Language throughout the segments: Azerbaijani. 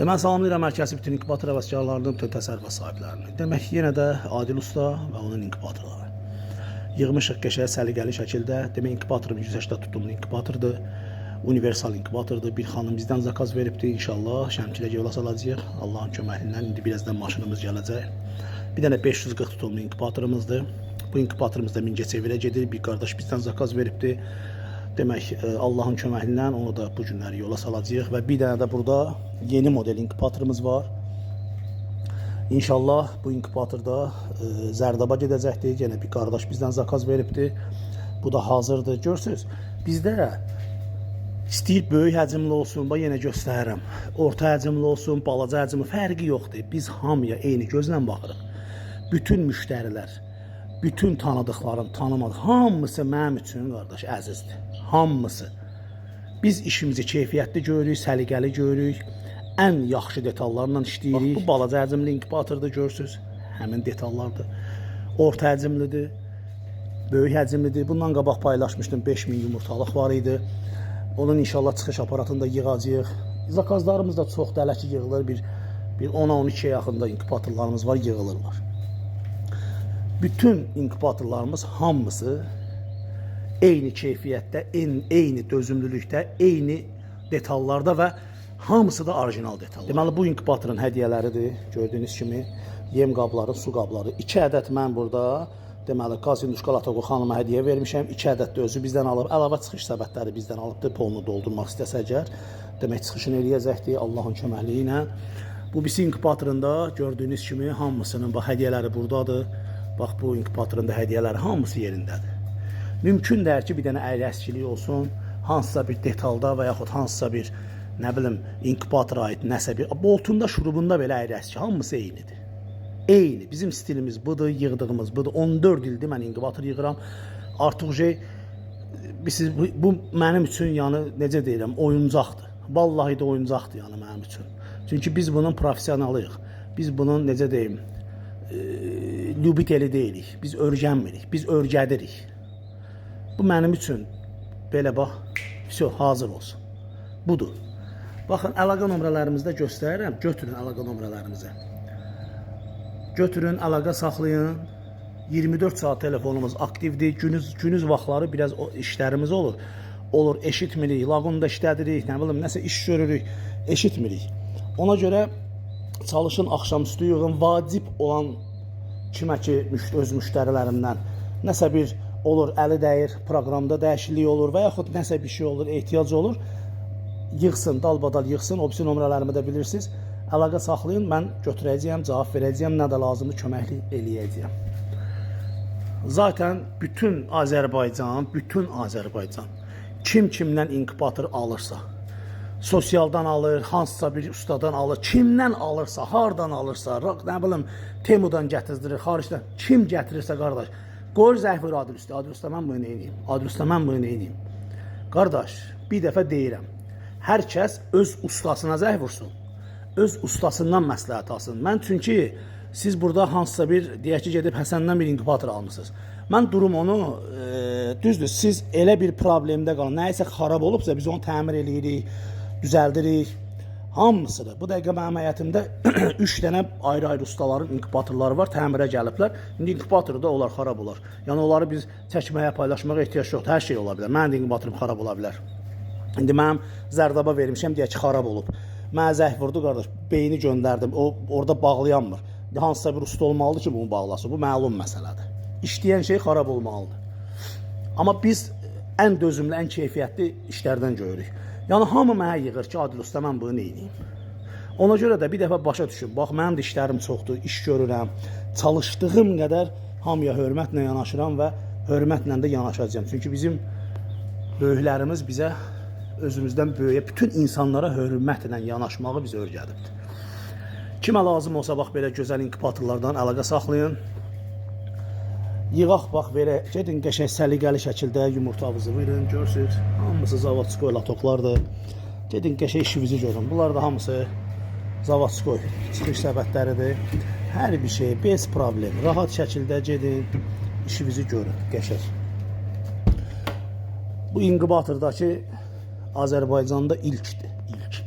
Demək, salamlayıram hər kəsi, bütün inkubator həvəskarlarının, bütün təsərrüfat sahiblərini. Demək, yenə də Adil Usta və onun inkubatorları. Yığmışıq qəşəng səliqəli şəkildə. Demək, inkubatorumuz 180 tutumlu inkubatordur. Universal inkubatordur. Bir xanım bizdən zakaz veribdir. İnşallah Şəmkilə yola salacağıq. Allahın köməyi indi birazdan maşınımız gələcək. Bir dənə 540 tutumlu inkubatorumuzdur. Bu inkubatorumuzda Mingəçevirə gedir. Bir qardaş bizdən zakaz veribdir. Demək, Allahın köməyi ilə onu da bu günləri yola salacağıq və bir dənə də burada yeni model inkubatorumuz var. İnşallah bu inkubatorda Zərdaba gedəcəkdir. Yenə bir qardaş bizdən zakaz veribdir. Bu da hazırdır. Görürsünüz, bizdə istəyir böyük həcmli olsun, bax yenə göstərirəm. Orta həcmli olsun, balaca həcmli fərqi yoxdur. Biz hamıya eyni gözlə baxırıq. Bütün müştərilər, bütün tanıdıqlarım, tanımadıq, hamısı mənim üçün qardaş əzizdir. Hamısı. Biz işimizi keyfiyyətli görürük, səliqəli görürük. Ən yaxşı detallarla işləyirik. Bu balaca həcmli inkubatorda görürsünüz. Həmin detallardır. Orta həcmlidir. Böyük həcmlidir. Bundan qabaq paylaşmışdım. 5000 yumurtalıq var idi. Onun inşallah çıxış aparatında yığacağıq. Zakazlarımız da çox dələ ki yığılır. Bir 10'a 12'ye yaxında inkubatorlarımız var, yığılırlar. Bütün inkubatorlarımız hamısı eyni keyfiyyətdə, eyni dözümlülükdə, eyni detallarda və hamısı da orijinal detallar. Deməli, bu inkubatorun hədiyyələridir. Gördüyünüz kimi yem qabları, su qabları. 2 ədəd mən burada deməli Qazinuşka Latoko xanıma hədiyyə vermişəm. 2 ədəd də özü bizdən alıb. Əlavə çıxış səbətləri bizdən alıbdır. Polunu doldurmaq istəsə əgər, demək çıxışını eləyəcəkdir Allahın köməkliyi ilə. Bu birisi inkubatorunda gördüyünüz kimi hamısının bax hədiyyələri buradadır. Bax bu inkubatorun da hədiyyələri hamısı yerindədir. Mümkün deyil ki, bir dənə əyri əskilik olsun, hansısa bir detalda və yaxud hansısa bir, nə bilim, inkubatora aid nəsə bir, boltunda, şurubunda belə əyri əskilik, hamısı eynidir. Eyni. Bizim stilimiz budur, yığdığımız budur. 14 ildir mən inkubator yığıram. Artıq bu mənim üçün, yəni, necə deyirəm, oyuncaqdır. Vallahi də oyuncaqdır, yəni, mənim üçün. Çünki biz bunun professionalıyıq. Biz bunun, necə deyim, lübiteli deyilik. Biz örgənmirik, biz örgədirik. Bu mənim üçün belə bax, hazır olsun. Budur. Baxın, əlaqə nömrələrimizdə göstərirəm. Götürün əlaqə nömrələrimizi. Götürün, əlaqə saxlayın. 24 saat telefonumuz aktivdir. Günüz vaxtları biraz işlərimiz olur. Olur, eşitmirik, lağında işlədirik, nə bilim, nəsə iş görürük, eşitmirik. Ona görə çalışın, axşamüstü yığın. Vacib olan kimə ki, öz müştərilərimdən nəsə bir olur, əli dəyir, proqramda dəyişiklik olur və yaxud nəsə bir şey olur, ehtiyac olur. Yığsın, dalbadal yığsın, opsiyon nömrələrimi də bilirsiniz. Əlaqə saxlayın, mən götürəcəyəm, cavab verəcəyəm, nə də lazımdır, köməklik eləyəcəyəm. Zaten bütün Azərbaycan kim kimdən inkubator alırsa, sosialdan alır, hansısa bir ustadan alır, kimdən alırsa, hardan alırsa, nə bilim, Temudan gətirdirir, xaricdən, kim gətirirsə qardaş, qoyur zəng ver Adil Usta, Adil Usta mən bunu neyniyim, Adil Usta mən bunu neyniyim. Qardaş, bir dəfə deyirəm, hər kəs öz ustasına zəng vursun, öz ustasından məsləhət alsın. Mən çünki siz burada hansısa bir, deyək ki, gedib Həsəndən bir inkubator almışsınız. Mən durum onu, düzdür, siz elə bir problemdə qalın, nəyisə xarab olubsa biz onu təmir eləyirik, düzəldirik, hamısıdır. Bu dəqiqə mənim həyətimdə 3 dənə ayrı-ayrı ustaların inkubatorları var, təmirə gəliblər. İndi inkubatoru da onlar xarab olar. Yəni onları biz çəkməyə, paylaşmağa ehtiyac yoxdur, hər şey ola bilər. Mənim də inkubatorum xarab ola bilər. İndi mənim Zərdaba vermişəm, deyək ki, xarab olub. Mənə zəng vurdu, qardaş, beyni göndərdim, o orada bağlayanmır. Hansısa bir usta olmalıdır ki, bunu bağlasın. Bu məlum məsələdir. İşləyən şey xarab olmalıdır. Amma biz ən dözümlü, ən keyfiyyətli işlərdən görürük. Yəni, hamı mənə yığır ki, Adil Usta, mən bunu neyniyim? Ona görə də bir dəfə başa düşün, bax, mənim də işlərim çoxdur, iş görürəm, çalışdığım qədər hamıya hörmətlə yanaşıram və hörmətlə də yanaşacağım. Çünki bizim böyüklərimiz bizə özümüzdən böyüyə, bütün insanlara hörmətlə yanaşmağı bizə öyrədibdir. Kimə lazım olsa, bax, belə gözəl inkubatorlardan əlaqə saxlayın. Yığaq, bax, belə, gedin qəşəng səliqəli şəkildə yumurtavızı verin, görürsünüz. Hamısı Zavodskoy latoklardır. Gedin qəşəng işinizi görün. Bunlar da hamısı Zavodskoy çıxış səbətləridir. Hər bir şey, bez problem. Rahat şəkildə gedin, işinizi görün, qəşəng. Bu inkubatordakı Azərbaycanda ilkdir, ilk.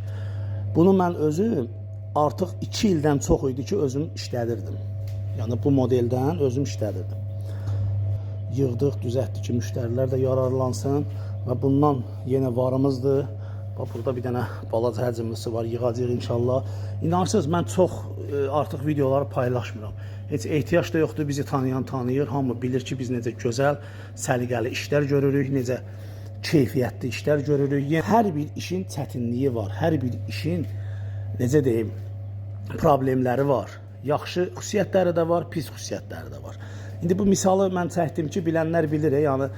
Bunu mən özüm artıq 2 ildən çox idi ki, özüm işlədirdim. Yəni bu modeldən özüm işlədirdim. Yığdıq, düzəltdik ki, müştərilər də yararlansın və bundan yenə varımızdır. Bax, burada bir dənə balaca həcmlisi var, yığacaq inşallah. İnanırsınız, mən çox artıq videoları paylaşmıram. Heç ehtiyac da yoxdur, bizi tanıyan tanıyır. Hamı bilir ki, biz necə gözəl, səliqəli işlər görürük, necə keyfiyyətli işlər görürük. Yəni, hər bir işin çətinliyi var, hər bir işin, necə deyim, problemləri var. Yaxşı xüsusiyyətləri də var, pis xüsusiyyətləri də var. İndi bu misalı mən çəkdim ki, bilənlər bilir, yəni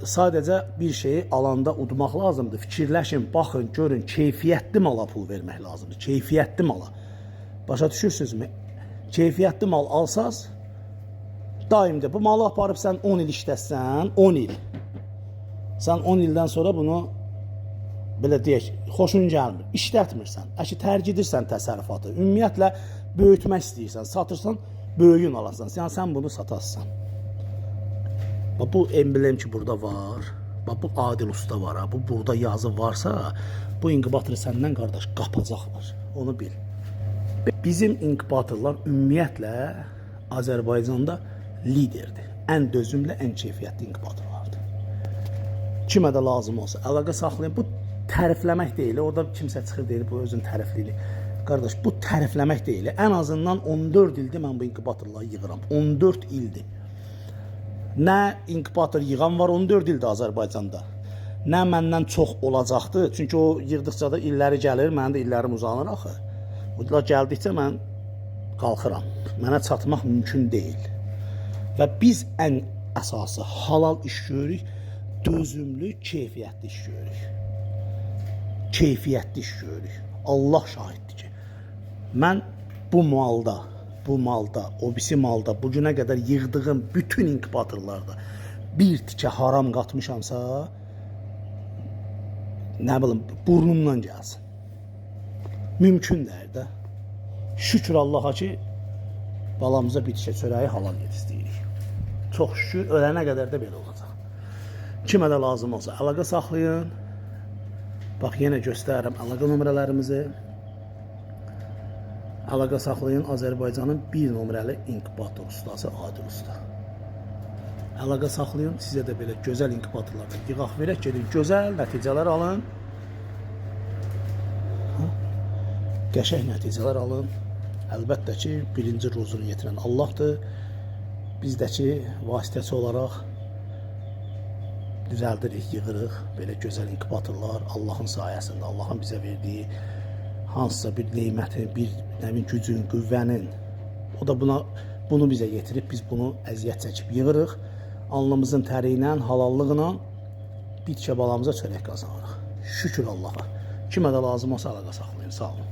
sadəcə bir şeyi alanda udmaq lazımdır. Fikirləşin, baxın, görün, keyfiyyətli mala pul vermək lazımdır. Keyfiyyətli mala. Başa düşürsünüzmü? Keyfiyyətli mal alsaz, daimdə bu malı aparıb sən 10 il işləsən, 10 il. Sən 10 ildən sonra bunu, belə deyək, xoşun gəlmir, işlətmirsən. Əki tərgidirsən təsərrüfatı, ümumiyyətlə böyütmək istəyirsən, satırsan, böyüyün alasan. Yəni sən bunu satarsan. Bax, bu emblem ki burada var. Bax, bu Adil Usta var. Bu burada yazı varsa, bu inkubatörü səndən qardaş qapacaqlar. Onu bil. Bizim inkubatorlar ümumiyyətlə Azərbaycanda liderdir. Ən dözümlü, ən keyfiyyətli inkubatorlardır. Kimə də lazım olsa əlaqə saxlayın. Bu tərifləmək deyil. Orada kimsə çıxır deyir bu özün tərifliyini. Qardaş, bu tərifləmək deyil. Ən azından 14 ildir mən bu inkubatorları yığıram. 14 ildir. Nə inkubator yığan var 14 ildir Azərbaycanda. Nə məndən çox olacaqdır. Çünki o yığdıqca da illəri gəlir, mənim də illərim uzanır axı. Bunlar gəldikcə mən qalxıram. Mənə çatmaq mümkün deyil. Və biz ən əsası halal iş görürük, dözümlü, keyfiyyətli iş görürük. Keyfiyyətli iş görürük. Allah şahiddir ki, mən bu malda, o birisi malda, bugünə qədər yığdığım bütün inkubatorlarda bir tikə haram qatmışamsa, nə bilim, burnumdan gəlsin. Mümkün deyil də. Şükür Allaha ki, balamıza bir tikə çörəyi halal yetişdiririk. Çox şükür, ölənə qədər də belə olacaq. Kimə də lazım olsa əlaqə saxlayın. Bax, yenə göstərirəm əlaqə nömrələrimizi. Əlaqə saxlayın, Azərbaycanın 1 nömrəli inkubator ustası Adil Usta. Əlaqə saxlayın, sizə də belə gözəl inkubatorlarda yığaq verək, gedin, gözəl nəticələr alın. Qəşəng nəticələr alın. Əlbəttə ki, birinci ruzunu yetirən Allahdır. Bizdəki vasitəçi olaraq düzəldirik, yığırıq belə gözəl inkubatorlar Allahın sayəsində, Allahın bizə verdiyi hansısa bir neymətin, bir nəvin gücün, qüvvənin, o da bunu bizə yetirib, biz bunu əziyyət çəkib yığırıq. Alnımızın təri ilə, halallıqla bir tikə balamıza çörək qazanırıq. Şükür Allaha. Kimə də lazım olsa əlaqə saxlayın. Sağ olun.